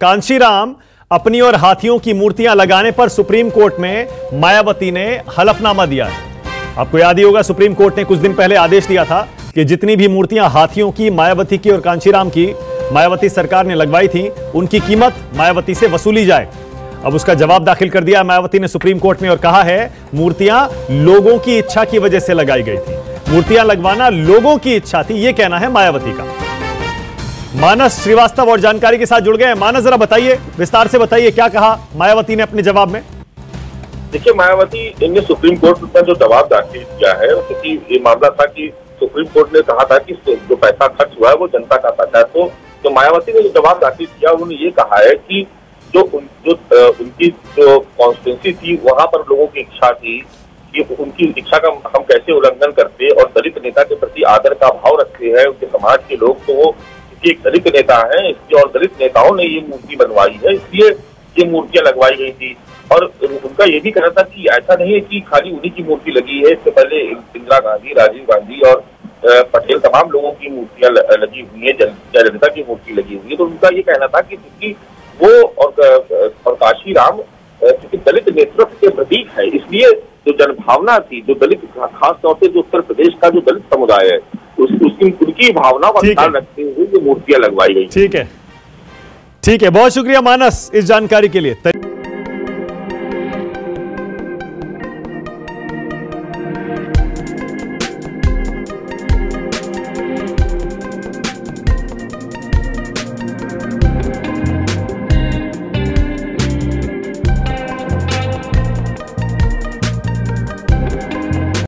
कांशीराम अपनी और हाथियों की मूर्तियां लगाने पर सुप्रीम कोर्ट में मायावती ने हलफनामा दिया है। आपको याद ही होगा, सुप्रीम कोर्ट ने कुछ दिन पहले आदेश दिया था कि जितनी भी मूर्तियां हाथियों की, मायावती की और कांशीराम की मायावती सरकार ने लगवाई थी, उनकी कीमत मायावती से वसूली जाए। अब उसका जवाब दाखिल कर दिया मायावती ने सुप्रीम कोर्ट में और कहा है मूर्तियां लोगों की इच्छा की वजह से लगाई गई थी। मूर्तियां लगवाना लोगों की इच्छा थी, यह कहना है मायावती का। मानस श्रीवास्तव और जानकारी के साथ जुड़ गए। मानस, जरा बताइए, विस्तार से बताइए क्या कहा मायावती ने अपने जवाब में। देखिए, मायावती ने सुप्रीम कोर्ट में जो जवाब दाखिल किया है, क्योंकि ये मामला था कि सुप्रीम कोर्ट ने कहा था कि जो पैसा खर्च हुआ है वो जनता का पैसा है। तो मायावती ने जो जवाब दाखिल किया, उन्होंने ये कहा है कि उनकी जो कॉन्स्टिट्यूंसी थी, वहां पर लोगों की इच्छा थी कि उनकी इच्छा का हम कैसे उल्लंघन करते, और दलित नेता के प्रति आदर का भाव रखते हैं उनके समाज के लोग, तो वो एक दलित नेता है और दलित नेताओं ने ये मूर्ति बनवाई है, इसलिए ये मूर्तियां लगवाई गई थी। और उनका ये भी कहना था कि ऐसा नहीं है कि खाली उन्हीं की मूर्ति लगी है, इससे पहले इंदिरा गांधी, राजीव गांधी और पटेल, तमाम लोगों की मूर्तियां लगी हुई है, जयललिता की मूर्ति लगी हुई है। तो उनका ये कहना था कि क्योंकि वो और कांशीराम क्योंकि दलित नेतृत्व के प्रतीक है, इसलिए जो जनभावना थी, जो दलित, खास तौर से जो उत्तर प्रदेश का जो दलित समुदाय है, उनकी भावना का ख्याल रखते हुए जो मूर्तियां लगवाई गई। ठीक है, बहुत शुक्रिया मानस इस जानकारी के लिए।